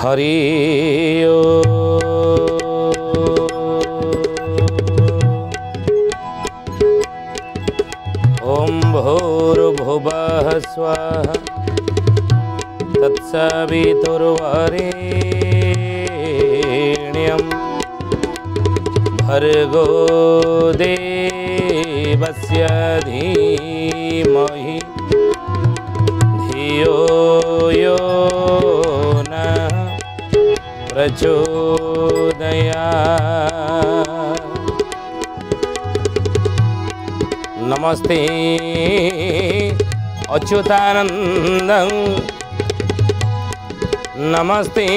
हरि ओम भूर्भुवः स्वः तत्सवितुर्वरेण्यं भर्गो देवस्य धीमहि धियो यो नः प्रचोदयात्। नमस्ते अच्युतानन्दं नमस्ते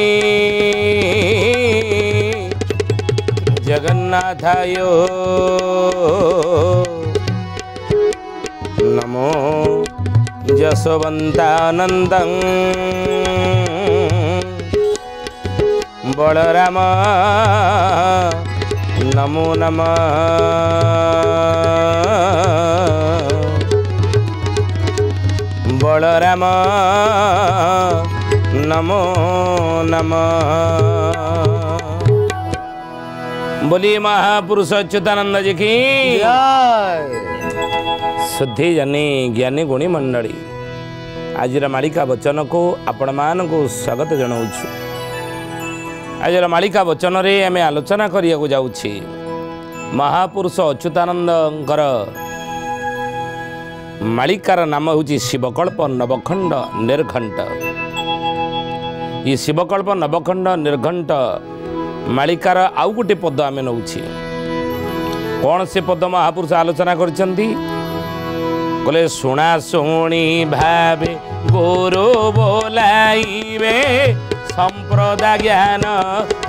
जगन्नाथाय नमो जसवन्तानन्दं बलराम नमो नमः बलराम नमो नमः। बोलिए महापुरुष अच्युतानंद जी की शुद्धि जानी ज्ञानी गुणी मंडली आज मालिका वचन को आपण मान को स्वागत जनाऊँ। आज मालिका वचन रे आम आलोचना करिया जाऊँचे महापुरुष अच्युतानंदर मालिकार नाम हूँ शिवकल्प नवखंड निर्घंट। ये शिवकल्प नवखंड निर्घंट मालिकार आउ गोटे पद आम नौ कौन से पद महापुरुष आलोचना करछंती बोले शुणा शुणी भावे गुरु बोलाइबे संप्रदाय ज्ञान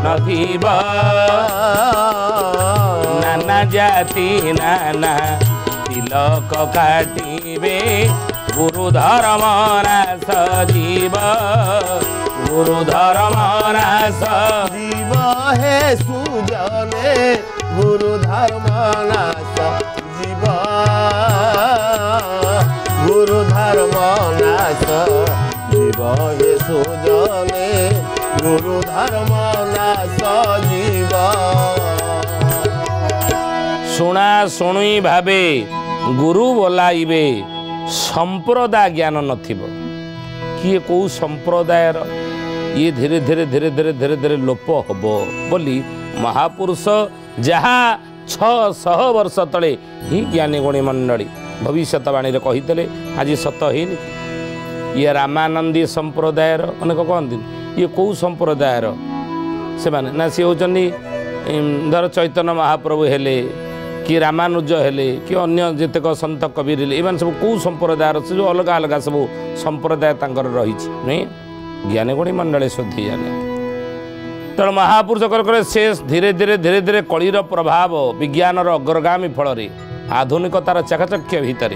नथिब नाना जाति नाना तिलक काटिबे गुरु धर्म नाश जीव गुरु धर्म नाश जीव हे सुजने गुरु धर्म नाश जीव गुरु धर्म नाश जीव हे सुजने गुरु धर्म नाश जीव। शुणा शुणी भावे गुरु बोलाइबे संप्रदाय ज्ञान नथिब किए कौ संप्रदायर ये धीरे धीरे धीरे धीरे धीरे धीरे लोप हम बोली महापुरुष जहाँ 600 वर्ष तले ही ज्ञानी गुणी मंडली भविष्यवाणी कही आज सत है ये रामानंदी संप्रदायर अनेक कहती ये कौ संप्रदायर से माने ना सी होचंदी धर चैतन्य महाप्रभु हेले कि रामानुज हेले कि अन्य जेतेक संत कबीर हेले एमान सब कौ संप्रदायर से जो अलग अलग सब संप्रदाय तांकर रही नहीं ज्ञानी गुणी मंडली शुद्धि जाने तेणु महापुरुष करे से धीरे धीरे धीरे धीरे कलिर प्रभाव विज्ञानर अग्रगामी फल आधुनिकतार चाकचक्य भितर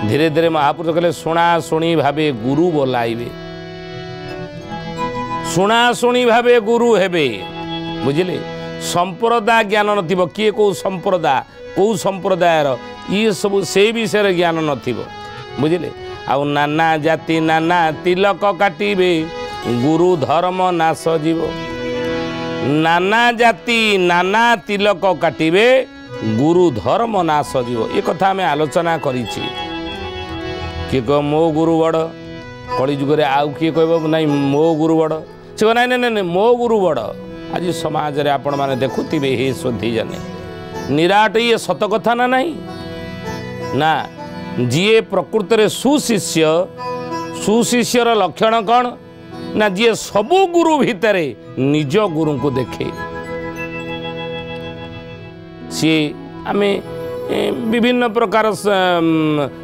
धीरे धीरे महापुरुष कहले शुणा शुणी भावे गुरु बोलाइबे शुणा शुणी भावे गुरु हेबे बुझिले संप्रदाय ज्ञान नथिबो किए कौ संप्रदायर ये सब से विषय ज्ञान नथिबो बुझिले आउ नाना जाति नाना तिलक काटिबे गुरु धर्म नाश जीव नाना जाति नाना तिलक काटिबे गुरु धर्म नाश जीव ये कथा आम आलोचना करिछि किए कह मो गुरु बड़ कली जुगे आउ किए कह ना मो गुरु बड़ से ना ना मो गुरु बड़ आज समाज रे आपण माने देखुथिबे हे शुद्धि जाने निराट ये सत कथा ना नहीं ना जीए प्रकृत रे सुशिष्यर लक्षण कौन ना जी सबु गुरु भितर निज गुरु को देखे सी आम विभिन्न प्रकार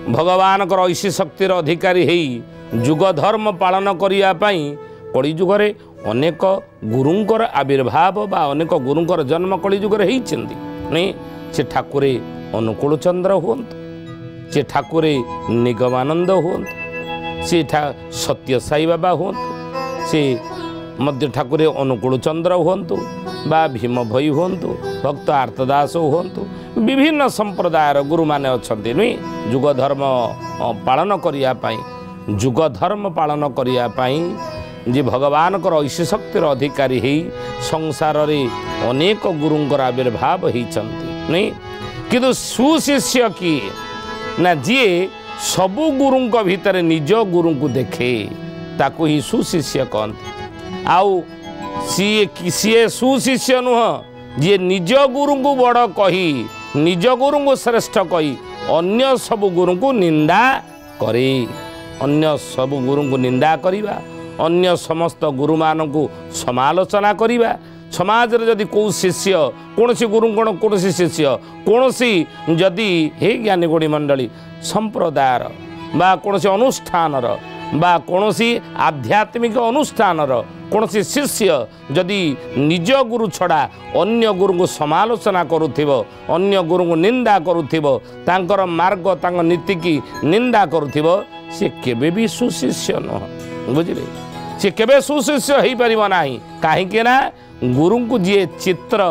भगवान ऐसी शक्तिर अधिकारी है जुग धर्म पालन करने कली जुगरे अनेक गुरुंकर आविर्भाव बा अनेक गुरुंकर जन्म कली जुगरे नहीं से ठाकुरे अनुकूल चंद्र हुंतु से ठाकुरे निगमानंद हुंतु से सत्य साई बाबा हुंतु से मध्य ठाकुरे अनुकूल चंद्र हुंतु बा भीम भई हुंतु भक्त आर्तदास हुंतु विभिन्न संप्रदायर गुरु माने अछंती नुई जुग धर्म पालन करिया पाई जुग धर्म पालन करिया पाई जे भगवान ऐश्य शक्तिर अधिकारी ही संसार रे अनेक गुरुंकर आविर्भाव होती नहीं किंतु सुशिष्य किए ना जी सबु गुरुंक भितर निज गुरु को देखे ताकू ही सुशिष्य कहते आउ सी सुशिष्य नुह जी निज गुरु को बड़ कही निज गुरु को श्रेष्ठ कही अन्य सब गुरु को निंदा करे अन्य सब गुरु को निंदा करिबा अन्य समस्त गुरु मान को समालोचना करिबा समाज रे जदि को शिष्य कौन सी गुरु कौन सी शिष्य कौन सी जदि हे ज्ञानी गुणी मंडली संप्रदायर बा कौन सी अनुष्ठान बा कौन सी आध्यात्मिक अनुष्ठान कौन सी शिष्य जदि निज गुरु छड़ा अन्य गुरु को समालोचना करुथिबो अन्य गुरु को निंदा करुथिबो तांकर मार्ग तांक नीति की निंदा करुथिबो से केबे भी सुशिष्य न बुझिले से केबे सुशिष्य हो पारिबो नाही काहे ना गुरु को जी चित्र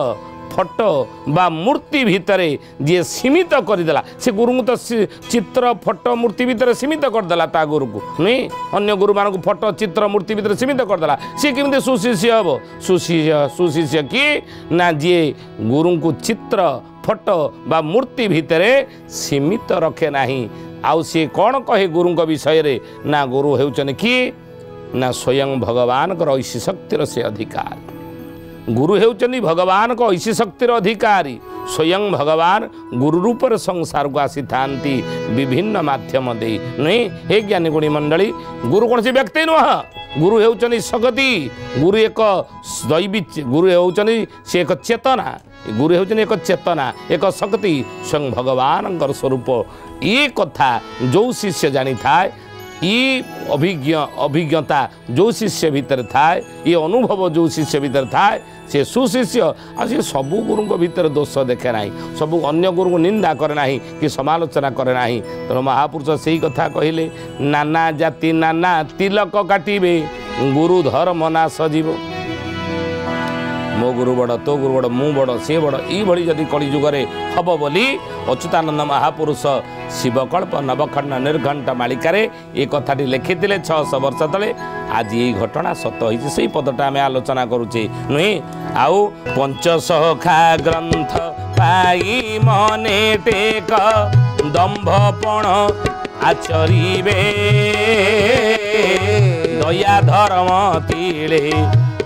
फोटो बा मूर्ति भितरे जी सीमित करदेला से गुरु को तो चित्र फोटो मूर्ति भितर सीमित करदेला ता गुरु को नहीं अन्य गुरु मान को फोटो चित्र मूर्ति भितर सीमित करदेला सी केमती सुशिष्य हम सुशिष्य कि ना जी गुरु को चित्र फोटो बा मूर्ति भितरे सीमित रखे नाही आउ सी कौन कहे गुरु विषय रे ना गुरु हेउचन कि ना स्वयं भगवान को ऐसी शक्तिर से अधिकार गुरु हेउचंदी भगवान को ऐसी शक्तिर अधिकारी स्वयं भगवान गुरु रूप संसार को आसी थांती विभिन्न माध्यम दे नहीं हे ज्ञानी गुणी मंडली गुरु कौन सी व्यक्ति नुह गुरु हेउचंदी शक्ति गुरु एक दैवी गुरु हेउचंदी से एक चेतना गुरु हेउचंदी एक चेतना एक शक्ति स्वयं भगवान स्वरूप ये कथा जो शिष्य जानी था ये अभिज्ञता जो शिष्य भीतर थाए ये अनुभव जो शिष्य भीतर थाए से सुशिष्य आ से सबु गुरु भीतर दोष देखे ना सबु अन्य गुरु को निंदा करे ना कि समालोचना करे ना तेणु महापुरुष से ही कथा कहले नाना जाति नाना तिलक काटिबे गुरु धर्म ना सजीव मो गुरु बड़ तो गुरु बड़ मु बड़ सी बड़ ये जदि कली जुगरे हम बोली अच्युतानंद महापुरुष शिवकल्प नवखंड निर्घंट मालिकार ये कथाटी लिखिते 600 वर्ष तले आज ये घटना सत हो पदटा आम आलोचना करुचे नुहे आउ पंचसखा ग्रंथ पाई मने टेक दंभपण आचरिबे दया धर्म तिले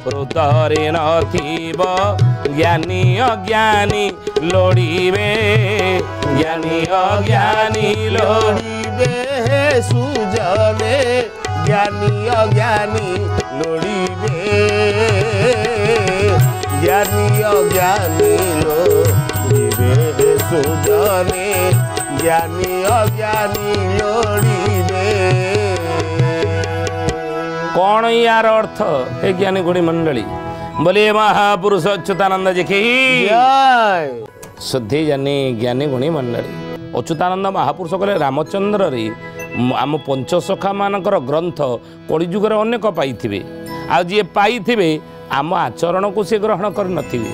हृदय नथिब ज्ञानी अज्ञानी लोड़ीबे ज्ञानी अज्ञानी लोड़ीबे सुजने ज्ञानी अज्ञानी लोड़ीबे ज्ञानी अज्ञानी लोड़ीबे सुजने ज्ञानी अज्ञानी लोड़ीबे कौन यार अर्थ हे ज्ञानी गुणी मंडली बोले महापुरुष अच्युतानंद जी की शुद्धि जानी ज्ञानी गुणी मंडली अच्युतानंद महापुरुष कहले रामचंद्र रे आम पंचसखा मानकर ग्रंथ कलिजुगर अनेक पाइथिबे आ जे पाइथिबे आम आचरण को से ग्रहण कर नथिबे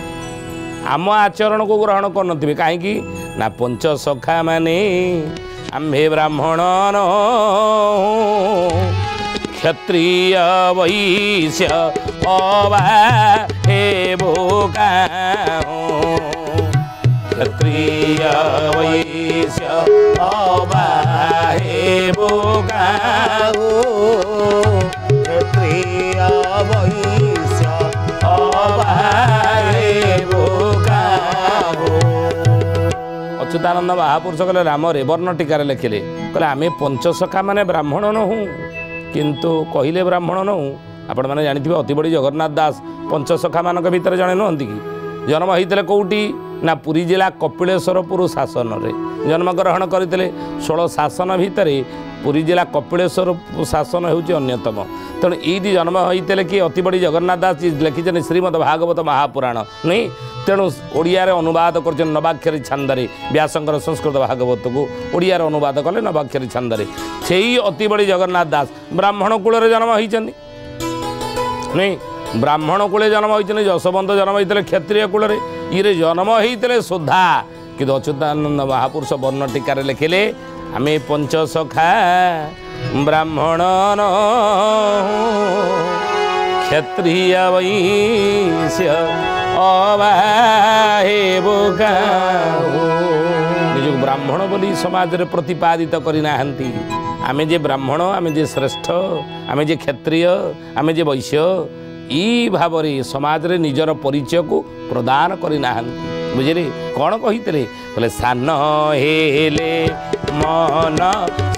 आम आचरण को ग्रहण कर नथिबे काहे कि ना पंचसखा माने आम्भे ब्राह्मण क्षत्रिय वैश्य अवा हे भोगा क्षत्रिय वैश्य अवा हे भोगा क्षत्रिय वैश्य अवा हे भोगा अच्युतानंद महापुरुष कहले राम रे वर्ण टीकार लिखिले कहले आमे पंचसखा माने ब्राह्मण नहु किंतु कहले ब्राह्मण नहु आपण मैंने जानी अति बड़ी जगन्नाथ दास पंचसखा मान भीतर जड़े नुहति कि जन्म होते कौटी ना पुरी जिला कपिलेश्वरपुर शासन रे जन्म ग्रहण करते 16 शासन भितर पुरी जिला कपिलेश्वर शासन होउची अन्यतम तेणु ये जन्म होते कि अति बड़ी जगन्नाथ दास लिखिं श्रीमद भागवत महापुराण नहीं तेणु ओडिया रे अनुवाद कर नवाक्षरी छांदे व्यासंकर संस्कृत भागवत को ओडिया रे अनुवाद कले नवाक्षरी छांदे से अति बड़ी जगन्नाथ दास ब्राह्मण कूल जन्म होती नहीं ब्राह्मण कूले जन्म होती जशवंत जन्म होते क्षत्रिय कूल ये जन्म होते सुधा कि अच्युतानंद महापुरुष वर्ण टीकार लिखिले आमे पंचसखा ब्राह्मण क्षत्रिय वैश्य अबाहेबो निजक ब्राह्मण बोली समाज रे प्रतिपादित करना आमे जे ब्राह्मण आमे जे श्रेष्ठ आमे जे क्षत्रिय आमे जे वैश्य ई भाव समाज रे निजर परिचय को प्रदान करना बुझे कौन कही बोले सान हेले मन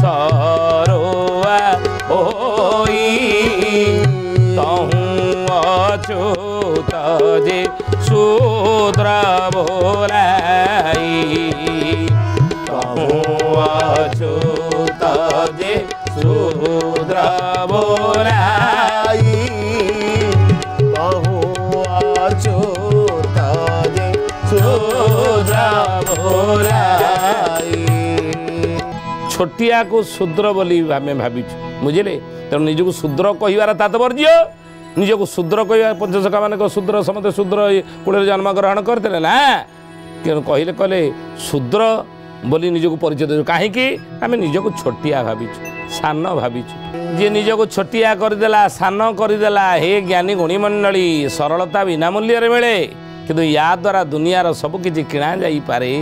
सरोआ होई तहु अच्युत जे शूद्र बोलाई तहु अच्युत जे शूद्र बोलाई तहु अच्युत जे शूद्र बोलाई छोटिया को शूद्र बोली आम भाविचु बुझे तेणु निजक शूद्र कहार तात्पर्य निजक शूद्र कह पंचसखा मान शूद्र समस्त शूद्र कूल जन्मग्रहण करते ना कहले कहले शूद्र बोली निजक परिचय दे कहीं आम निजक छोटिया भाविचु सान भाविचु जी निजक छोटिया करदेला सान करदेला हे ज्ञानी गुणी मंडली सरलता बिना मूल्य मिले किंतु या द्वारा दुनियार सबकि किणा जापे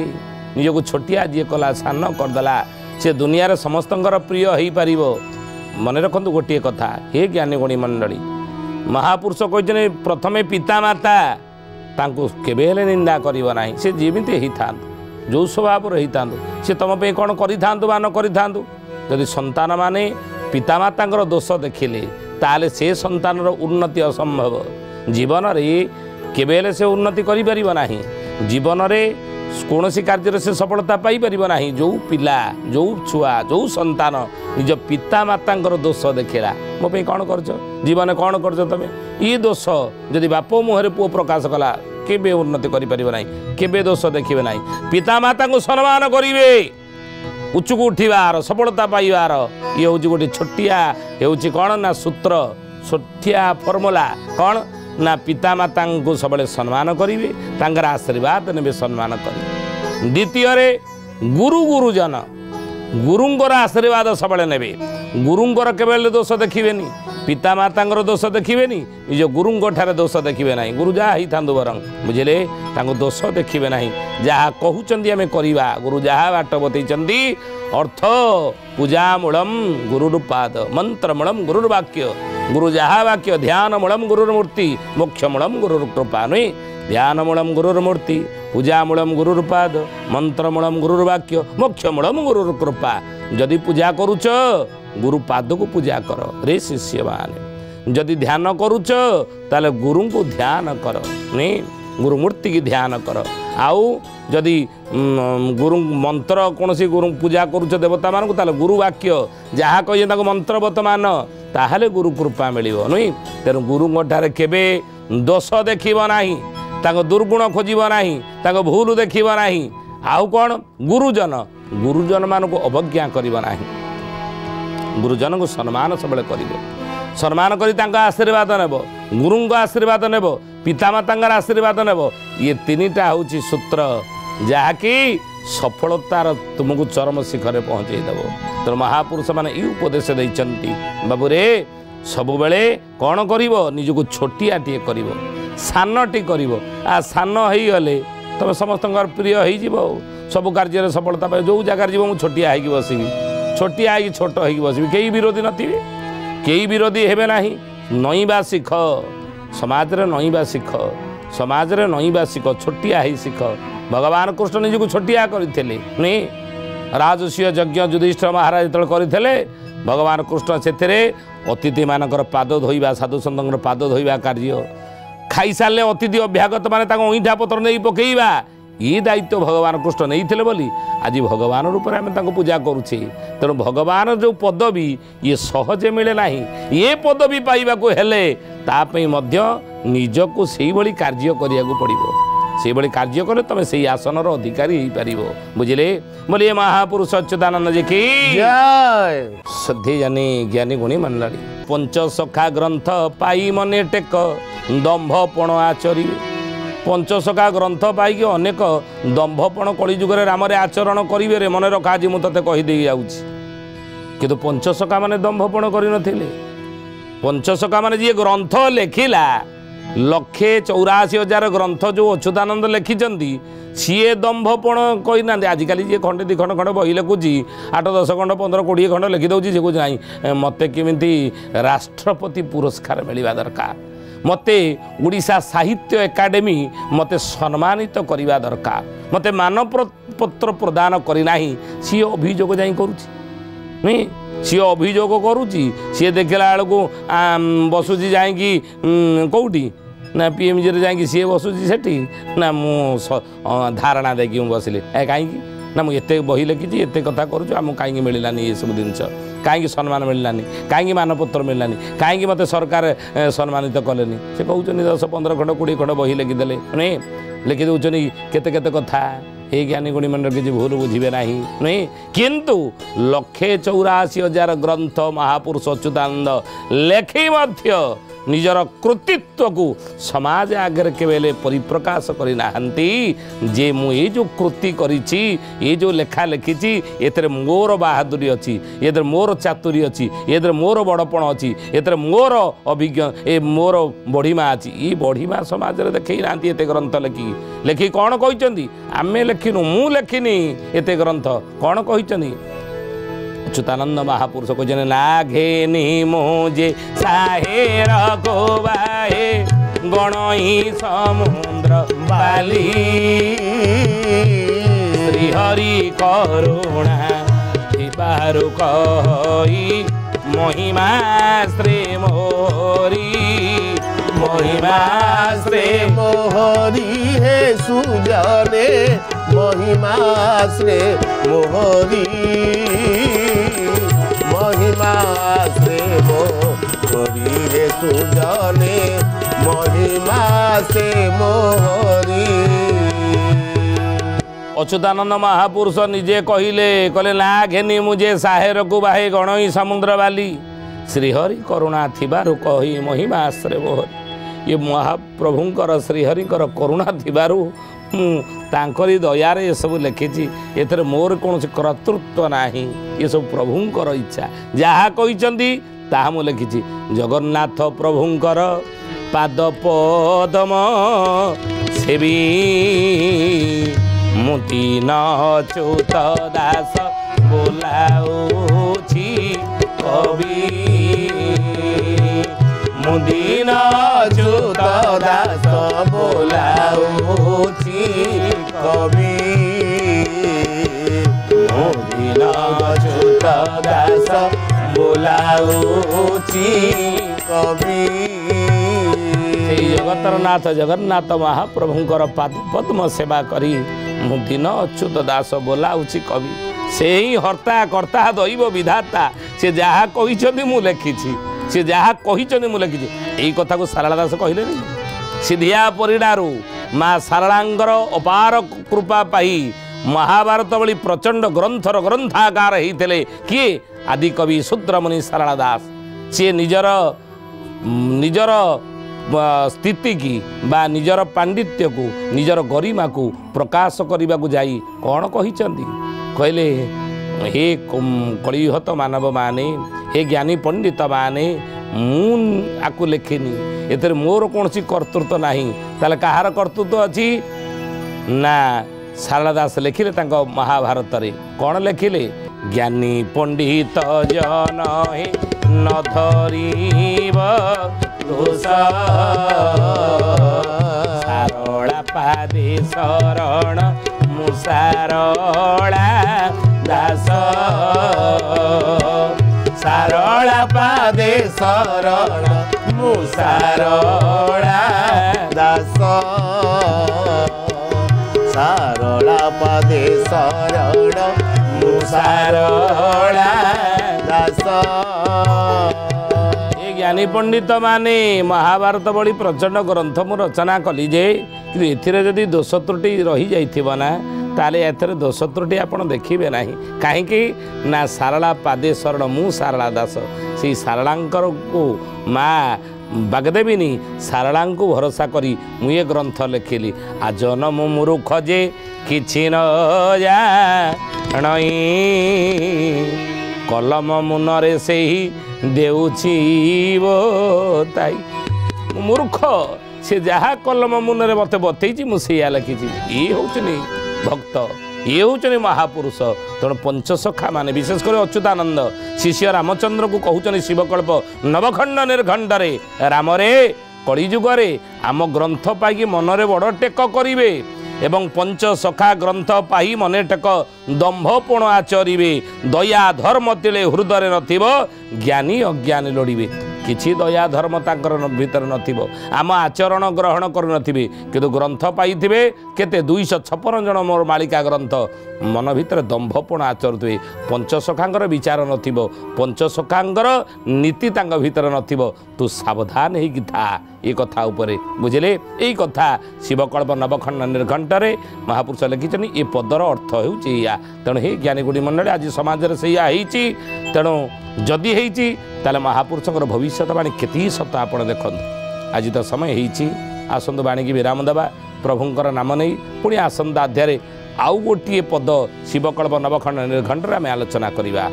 निजक छोटिया जी कला सान करदेला से दुनियार समस्तंकर प्रिय हो पार मन रखु गोटे कथा हे ज्ञानी गुणी मंडली महापुरुष कहते प्रथमे पितामाता तांको केबे हेले निंदा करिबो नाही से जेमिति ही था जो स्वभाव रही था से तुम पे कौन करि थांतु बा न करि थांतु यदि संतान माने पितामाता दोष देखिले ताले से संतानर उन्नति असंभव जीवन रे केबे हेले से उन्नति करि परिबो नाही जीवन रे कौन कार्य से सफलता पाई परिबो नाही जो पिला जो छुआ जो संतान निज पितामाता दोष देखला मो पे कौन करछ जीवन कौन करछ तमे ई दोष जदि बाप मुहरे पुओ प्रकाश कला केबे उन्नति करि परिबो नाही केबे दोष देखिबे नाही पितामाता को सम्मान करिवे उच्च को उठिबार सफलता पाइबार ये हूँ गोटे छोटिया हेउची कौन ना सूत्र छोटिया फर्मुला कौन ना पितामाता को सब सम्मान करेंगे तांकर आशीर्वाद ने सम्मान करेंगे द्वितीय गुरु गुरुजन गुरुंर आशीर्वाद सब ने गुरुंर केवल दोष देखिए पितामाता दोष देखिए निज गुरुंग ठारे दोष देखिए ना गुरु जहाँ ही था बरं बुझे दोष देखिए ना जहाँ कहते आम करवा गुरु जहाँ बाट बतई अर्थ पूजामूलम गुरुपाद मंत्रमूलम गुरुर्वाक्य गुरु जहाँ वाक्य ध्यानमूलम गुरुर्मूर्ति मोक्षमूलम गुरुर्कृपा नुई ध्यानमूलम गुरुर्मूर्ति पूजामूलम गुरुर्पाद मंत्रमूलम गुरुर्वाक्य मोक्षमूलम गुरुर्कृपा जदि पूजा करुच गुरुपाद को पूजा कर रे शिष्य माने जदि ध्यान करुच ताले गुरु को ध्यान कर नहीं गुरुमूर्ति की ध्यान कर आउ जदि गुरु मंत्र कौन सी गुरु पूजा करुच देवता मान ताले गुरु वाक्य जहाँ कहे मंत्रवत मान ताहले गुरु कृपा मिलिबो नुई तेणु गुरुंग ठारे केबे दोष देखिब नाही ताको दुर्गुण खोजिब नाही ताको भूल देखिब नाही आउ कौन गुरुजन मान को अवज्ञा करिब नाही गुरुजन को सम्मान सब करिबो सम्मान करी तांका आशीर्वाद नेब गुरुंग आशीर्वाद नेब पितामाता आशीर्वाद नेब ये तीनिटा होची सूत्र जहाँकि सफलतार तुमको चरम शिखर पहुँचे देव तो महापुरुष मैंने ये उपदेश देइचंती बाबू रे सबु बेले कौन करिवो निजको छोटियाटे करिवो सानटी करिवो आ सान हो गले तुम समस्त प्रिय हो सब कार्य सफलता पाए जो जगार जीव मुझे छोटिया हो बसबी छोटिया हो छोट हो बसबी कई विरोधी नथिबे कई विरोधी हेबे नाही नईबा शिख समाज रे नईबा शिख समाज रे नईबा शिख छोटिया ही शिख भगवान कृष्ण निजको छोटिया करते नहीं राजस्व यज्ञ युधिष्ठिर महाराज जो करते भगवान कृष्ण से अतिथि मानकर पाद धोइबा साधु सन्तर पाद धोइबा कार्य खाई सारे अतिथि अभ्यागत मैंने ईटा पत्र नहीं पकेबा ये दायित्व भगवान कृष्ण नहीं थे बोली आज भगवान रूप में आम पूजा करुचे तेणु भगवान जो पदवी ये सहजे मिले ना ये पदवी पाइबा हेले तापई मध्य निजको से भाई कार्य करिया पड़ो से भाई कार्य कले तुम से आसनर अधिकारी हो पार बुझे बोलिए महापुरुष अच्युतानंद जी की जय श्रद्धे जानी ज्ञानी गुणी मंडली पंचसखा ग्रंथ पाई मने टेक दंभपण आचरी पंचसखा ग्रंथ पाई अनेक दंभपण कलिजुगे राम आचरण करेंगे मन रख आज मुझे कहीदे जाऊँगी किंतु पंचसखा माने दंभपण कर पंचसखा माने जी ग्रंथ लेखिला 184,000 ग्रंथ जो अच्युतानंद लिखिं सीए दंभपण कही ना आजिकल जी खंडे 2 खंड बही लिखुची 8-10 खंड 15-20 खंड लिखिदे कौच ना मत केमी राष्ट्रपति पुरस्कार मिलवा दरकार मते उड़ीसा साहित्य एकाडेमी मते सम्मानित करवा दरकार मते मानपत्र प्रदान करना सी अभियोग जा करुच्ची सी अभियोग करुच्ची सी देखला बेलू बसुची जाकि कौटी ना पीएमजी जाकि सी बसुची सेठी ना मु धारणा देखी बसली कहीं ना मुझे बही लिखी एत कथा करुँ आमको कहीं मिलानी ये सब जिनस कहीं सम्मान मिलानी कहीं मानपत्र मिलानी कहीं मत सरकार सम्मानित कले से कहते 10-15 खंड 20 खंड बही लिखिदे नहीं लिखि दौरान केते केते कथा ये ज्ञानी गुणी मन किसी भूल बुझे ना नहीं किंतु 184,000 ग्रंथ महापुरुष अच्युतानंद लेखि निजर कृतित्व को समाज आगे केवल परिप्रकाश करना जे मु ये जो कृति करिछि ये जो लेखा लिखी एथरे मोर बहादुरी अच्छी ये मोर चातुरी अच्छी ये मोर बड़पण अच्छी ये मोर अभिज्ञ ए मोर बढ़िमा अच्छी ये बढ़िमा समाज में देखी ना एत ग्रंथ लेखि कौन कहते आमे लेखिनु मु लेखिनी एत ग्रंथ कौन कहते अच्युतानंद महापुरुष कहते ना घेनी मोजे साहेर को बाहे गणई समुद्र बाली श्रीहरि करुणा बारु कही महिमा श्री मोहरी महिमा श्री मोहरी हे सुजने महिमा श्री मोहरी महिमा श्री मोहरी हे सुजने महिमा श्री मोहरी। अच्युतानंद महापुरुष निजे कहले ना घेनी मुझे साहेर को बाहे गणई समुद्र बाली श्रीहरि करुणा थिबारु कही महिमा श्री मोहरी ये महाप्रभुंकर श्रीहरिकर करुणा थिबारु तांकरी दयार ये सब लिखी एथरे मोर कौन कर्तृत्व नाही ये सब प्रभुंकर इच्छा जहाँ कहते ताहा मु लिखी जगन्नाथ प्रभुंकर पाद पदम सेवी मुति नचुत दास बोलाउछि कवि मुदिन अच्युत दास बोलाउछि कवि मुदिन अच्युत दास बोलाउछि कवि। जगतर नाथ जगन्नाथ महाप्रभुंकर पाद पद्म सेवा करी मुदिन अच्युत दास बोलाउछि कवि से ही हर्ता कर्ता दैव विधाता से जहाँ कही मु लिखी सी जहाँ कही मु लिखी यही कथा को सारला दास कहले सिधिया परिडारू माँ सारलांगर अपार कृपा पाई महाभारत भली प्रचंड ग्रंथर ग्रंथागार होते किए आदि कवि शूद्रमुनि सारला दास सी निजर निजर स्थिति की बा निजर पांडित्य को निजर गरिमा को प्रकाश करने को जाई कौन कहले हे कलिहत मानव माने हे ज्ञानी पंडित माने मुझे लिखिनी एथर मोर कौन कर्तृत्व नाही ताले कहार कर्तृत्व अच्छी ना सारला दास लिखिले महाभारत रे कौन लिखिले ज्ञानी पंडित जन हे न धरीब दोष सारला पादे शरण मुसारला दास सारला पादे शरण मुसारला दास सारला पादे शरण मुसारला दास। ज्ञानी पंडित माने महाभारत बड़ी प्रचंड ग्रंथ मु रचना कली जे एथिरे जदि दोष त्रुटि रही जाइथिबो ना ताले एथरे दोष त्रुटि आपण देखिबे नाही काहेकि ना सारला पादे शरण मु सारला दास से सारलांकर को माँ बागदेविनी सारला को भरोसा करी मुझे ग्रंथ लिखिली आ जनम मूर्ख जे किछि न जानई कलम मुनरे से ही ଦେଉଛି ବତାଇ। ମୂର୍ଖ ସେ ଯାହା କଲମ ମୁନରେ ମୋତେ ବତେଇଛି ମୁଁ ସେଇଆ ଲେଖିଛି। ଇଏ ହେଉଛନ୍ତି ଭକ୍ତ, ଇଏ ହେଉଛନ୍ତି ମହାପୁରୁଷ। ତେଣୁ ପଞ୍ଚସଖା ମାନେ ବିଶେଷ କରି ଅଚ୍ୟୁତାନନ୍ଦ ଶିଷ୍ୟ ରାମଚନ୍ଦ୍ରକୁ କହୁଛନ୍ତି ଶିବକଳ୍ପ ନବଖଣ୍ଡ ନିର୍ଘଣ୍ଟରେ ରାମରେ କଳିଯୁଗରେ ଆମ ଗ୍ରନ୍ଥ ପାଇକି ମନରେ ବଡ଼ ଟେକ କରିବେ ଏବଂ ପଞ୍ଚସଖା ଗ୍ରନ୍ଥ ପାଇ ମନେ ଟେକ ଦମ୍ଭପଣ ଆଚରିବେ। ଦୟା ଧର୍ମ ତିଳେ ହୃଦୟରେ ନଥିବ ଜ୍ଞାନୀ ଅଜ୍ଞାନୀ ଲୋଡ଼ିବେ। କିଛି ଦୟା ଧର୍ମ ତାଙ୍କର ଭିତରେ ନଥିବ, ଆମ ଆଚରଣ ଗ୍ରହଣ କରୁନଥିବେ, କିନ୍ତୁ ଗ୍ରନ୍ଥ ପାଇଥିବେ କେତେ 256 ଜଣ ମୋର ମାଳିକା ଗ୍ରନ୍ଥ। ମନ ଭିତରେ ଦମ୍ଭପଣ ଆଚରୁଥିବେ। ପଞ୍ଚସଖାଙ୍କର ବିଚାର ନଥିବ, ପଞ୍ଚସଖାଙ୍କର ନୀତି ତାଙ୍କ ଭିତରେ ନଥିବ। ତୁ ସାବଧାନ ହେଇକି ଥା ଏ କଥା ଉପରେ, ବୁଝିଲେ? ଏଇ କଥା ଶିବକଳ୍ପ ନବଖଣ୍ଡ ନିର୍ଘଣ୍ଟରେ ମହାପୁରୁଷ ଲେଖିଛନ୍ତି। ଏ ପଦର ଅର୍ଥ ହେଉଛି ଏଇଆ। ତେଣୁ ହେ ଜ୍ଞାନୀଗୁଡ଼ି ମଣ୍ଡଳୀ, ଆଜି ସମାଜରେ ସେଇଆ ହେଇଛି। ତେଣୁ ଯଦି ହେଇଛି ତାହେଲେ ମହାପୁରୁଷଙ୍କର ଭବିଷ୍ୟତବାଣୀ କେତେ ସତ ଆପଣ ଦେଖନ୍ତୁ। ଆଜି ତ ସମୟ ହେଇଛି, ଆସନ୍ତୁ ବାଣୀକି ବିରାମ ଦେବା ପ୍ରଭୁଙ୍କର ନାମ ନେଇ। ପୁଣି ଆସନ୍ତା ଅଧ୍ୟାୟରେ ଆଉ ଗୋଟିଏ ପଦ ଶିବକଳ୍ପ ନବଖଣ୍ଡ ନିର୍ଘଣ୍ଟରେ ଆମେ ଆଲୋଚନା କରିବା।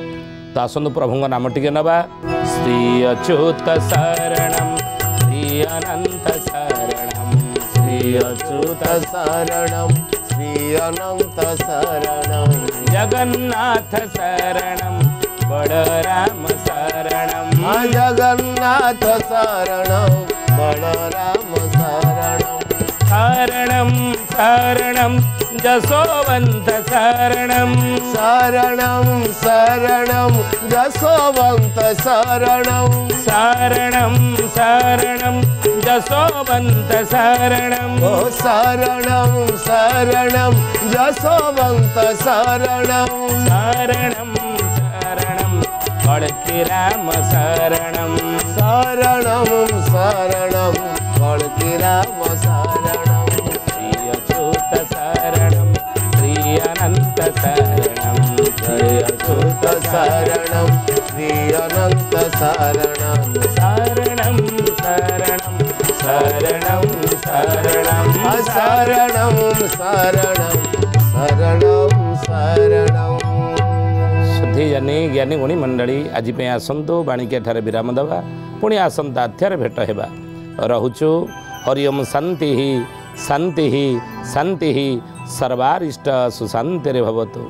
ତ ଆସନ୍ତୁ ପ୍ରଭୁଙ୍କ ନାମ ଟିକେ ନେବା। ଶ୍ରୀ ଅଚ୍ୟୁତ ଶରଣମ୍ ଶ୍ରୀ ଅନନ୍ତ ଶରଣମ୍ ଶ୍ରୀ अच्युत शरणं श्री अनंत शरणं जगन्नाथ शरणं बलराम शरणं जगन्नाथ शरणं बलराम शरणं शरणं शरणं जसोवंत शरणं शरणं शरणं जसोवंत शरणं शरणं शरणं जसोवंत शरणं ओ शरणं शरणं जसोवंत शरणं शरणं शरणं कळकी राम शरणं शरणं शरणं कळकी राम शरणं श्री अच्युत शरणं श्री अनंत शरणं श्री अच्युत शरणं श्री अनंत शरणं शरणं शरणं शरणं शरणं शरणं शरणं शरणं शरणं शुद्धि जानी ज्ञानी गुणी मंडली आज आसतु बाणिके ठारे विराम देवा। पुणी आसंता अध्याय भेट हेबा। रहुचु हरिओम शांति शांति शांति सर्वारिष्ट सुशांति भवतु।